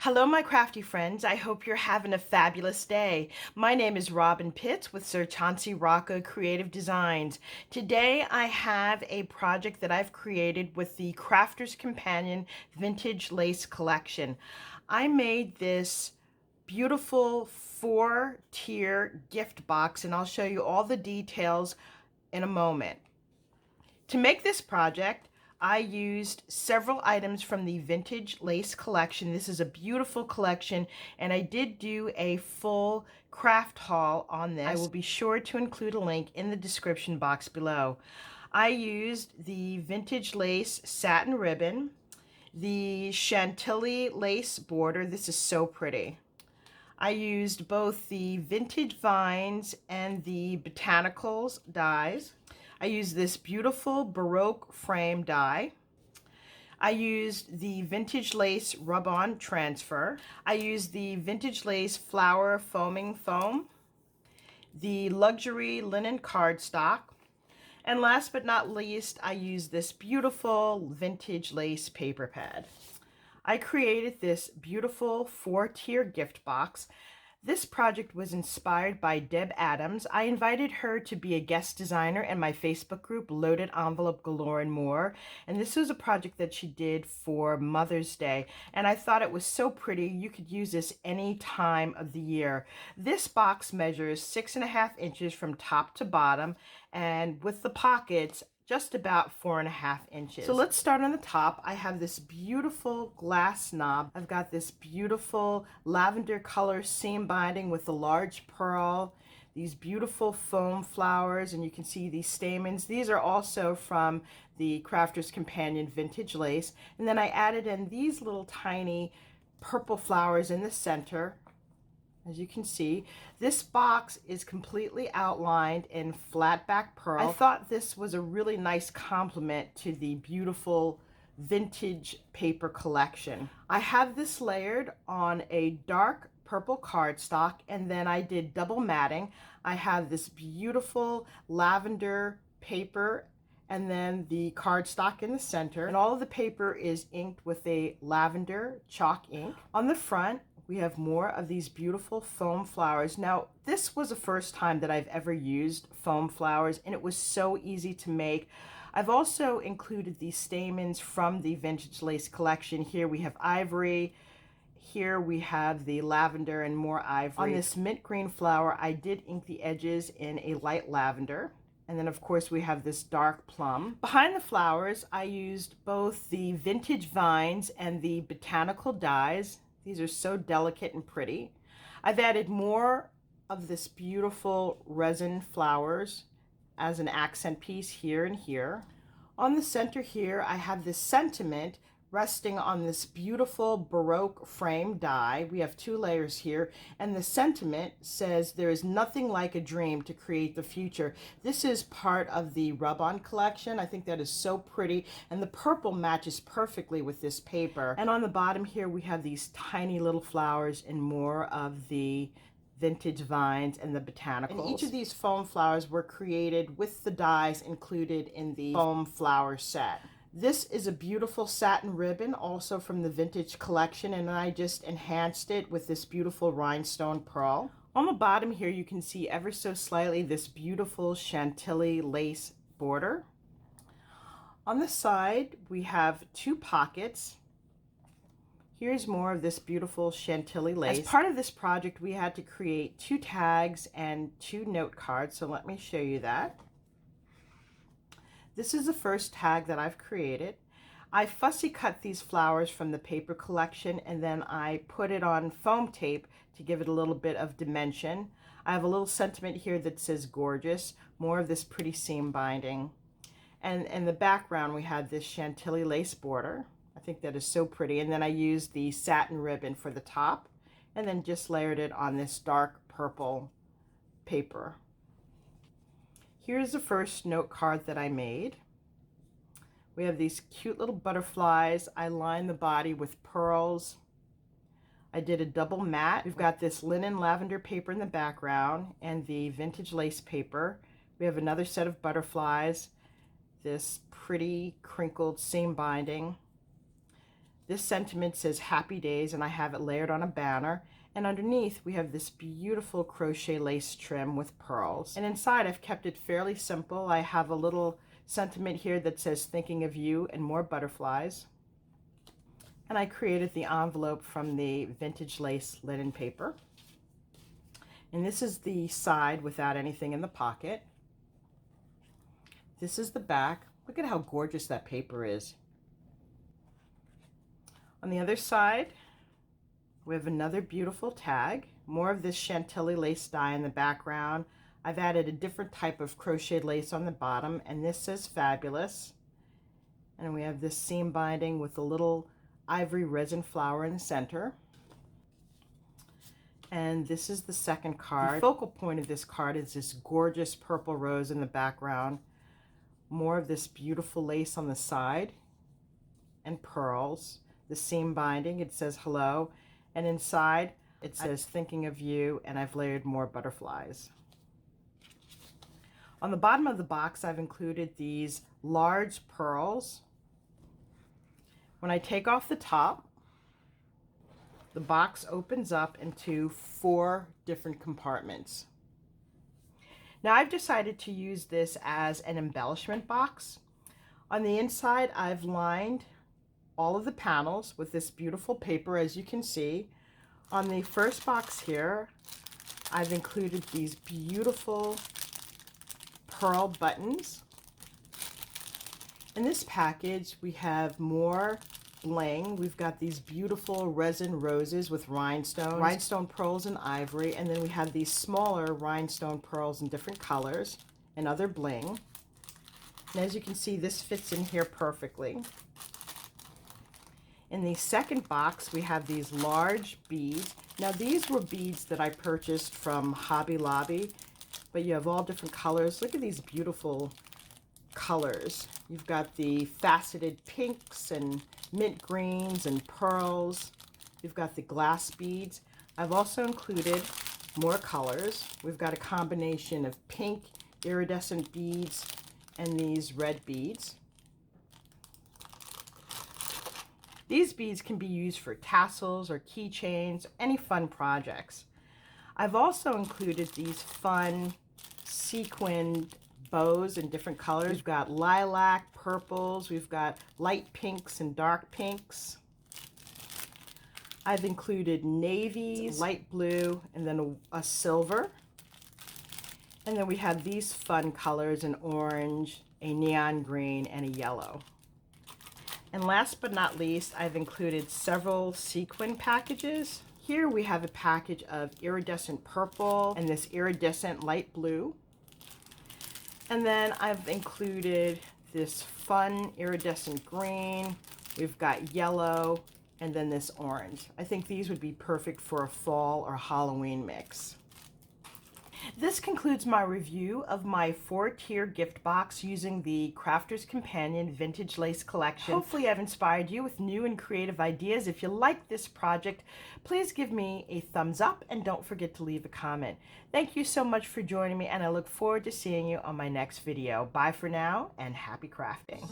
Hello, my crafty friends. I hope you're having a fabulous day. My name is Robyn Pitts with Sir Chauncey Rocco Creative Designs. Today I have a project that I've created with the Crafter's Companion Vintage Lace Collection. I made this beautiful 4-tier gift box, and I'll show you all the details in a moment. To make this project, I used several items from the Vintage Lace collection. This is a beautiful collection, and I did do a full craft haul on this. I will be sure to include a link in the description box below. I used the Vintage Lace satin ribbon, the Chantilly lace border. This is so pretty. I used both the Vintage Vines and the Botanicals dies. I used this beautiful Baroque frame die. I used the Vintage Lace rub-on transfer. I used the Vintage Lace flower foaming foam, the luxury linen cardstock, and last but not least, I used this beautiful Vintage Lace paper pad. I created this beautiful 4-tier gift box. This project was inspired by Deb Adams. I invited her to be a guest designer in my Facebook group, Loaded Envelope Galore and More. And this was a project that she did for Mother's Day. And I thought it was so pretty. You could use this any time of the year. This box measures 6.5 inches from top to bottom. And with the pockets, just about 4.5 inches. So let's start on the top. I have this beautiful glass knob. I've got this beautiful lavender color seam binding with the large pearl, these beautiful foam flowers, and you can see these stamens. These are also from the Crafter's Companion Vintage Lace. And then I added in these little tiny purple flowers in the center. As you can see, this box is completely outlined in flat back pearl. I thought this was a really nice complement to the beautiful vintage paper collection. I have this layered on a dark purple cardstock, and then I did double matting. I have this beautiful lavender paper and then the cardstock in the center, and all of the paper is inked with a lavender chalk ink. On the front, we have more of these beautiful foam flowers. Now, this was the first time that I've ever used foam flowers, and it was so easy to make. I've also included these stamens from the Vintage Lace collection. Here we have ivory. Here we have the lavender and more ivory. On this mint green flower, I did ink the edges in a light lavender. And then, of course, we have this dark plum. Behind the flowers, I used both the Vintage Vines and the Botanical dies. These are so delicate and pretty. I've added more of this beautiful resin flowers as an accent piece here and here. On the center here, I have this sentiment resting on this beautiful Baroque frame die. We have 2 layers here, and the sentiment says, "There is nothing like a dream to create the future." This is part of the rub-on collection. I think that is so pretty, and the purple matches perfectly with this paper. And on the bottom here, we have these tiny little flowers and more of the Vintage Vines and the Botanicals. And each of these foam flowers were created with the dies included in the foam flower set. This is a beautiful satin ribbon, also from the Vintage collection, and I just enhanced it with this beautiful rhinestone pearl. On the bottom here, you can see ever so slightly this beautiful Chantilly lace border. On the side, we have 2 pockets. Here's more of this beautiful Chantilly lace. As part of this project, we had to create 2 tags and 2 note cards, so let me show you that. This is the first tag that I've created. I fussy cut these flowers from the paper collection, and then I put it on foam tape to give it a little bit of dimension. I have a little sentiment here that says gorgeous, more of this pretty seam binding. And in the background, we have this Chantilly lace border. I think that is so pretty. And then I used the satin ribbon for the top, and then just layered it on this dark purple paper. Here's the first note card that I made. We have these cute little butterflies. I lined the body with pearls. I did a double mat. We've got this linen lavender paper in the background and the Vintage Lace paper. We have another set of butterflies, this pretty crinkled seam binding. This sentiment says happy days, and I have it layered on a banner. And underneath we have this beautiful crochet lace trim with pearls. And inside I've kept it fairly simple. I have a little sentiment here that says thinking of you and more butterflies. And I created the envelope from the vintage lace linen paper. And this is the side without anything in the pocket. This is the back. Look at how gorgeous that paper is. On the other side, we have another beautiful tag. More of this Chantilly lace dye in the background. I've added a different type of crocheted lace on the bottom, and this says fabulous. And we have this seam binding with a little ivory resin flower in the center. And this is the second card. The focal point of this card is this gorgeous purple rose in the background. More of this beautiful lace on the side and pearls. The seam binding, it says hello. And inside it says thinking of you, and I've layered more butterflies. On the bottom of the box, I've included these large pearls. When I take off the top, the box opens up into 4 different compartments. Now I've decided to use this as an embellishment box. On the inside, I've lined all of the panels with this beautiful paper, as you can see. On the first box here, I've included these beautiful pearl buttons. In this package, we have more bling. We've got these beautiful resin roses with rhinestone pearls and ivory, and then we have these smaller rhinestone pearls in different colors and other bling. And as you can see, this fits in here perfectly. In the second box, we have these large beads. Now these were beads that I purchased from Hobby Lobby, but you have all different colors. Look at these beautiful colors. You've got the faceted pinks and mint greens and pearls. You've got the glass beads. I've also included more colors. We've got a combination of pink iridescent beads and these red beads. These beads can be used for tassels or keychains, any fun projects. I've also included these fun sequined bows in different colors. We've got lilac, purples, we've got light pinks and dark pinks. I've included navies, light blue, and then a silver. And then we have these fun colors, an orange, a neon green, and a yellow. And last but not least, I've included several sequin packages. Here we have a package of iridescent purple and this iridescent light blue. And then I've included this fun iridescent green. We've got yellow and then this orange. I think these would be perfect for a fall or Halloween mix. This concludes my review of my 4-tier gift box using the Crafter's Companion Vintage Lace Collection. Hopefully I've inspired you with new and creative ideas. If you like this project, please give me a thumbs up and don't forget to leave a comment. Thank you so much for joining me, and I look forward to seeing you on my next video. Bye for now, and happy crafting.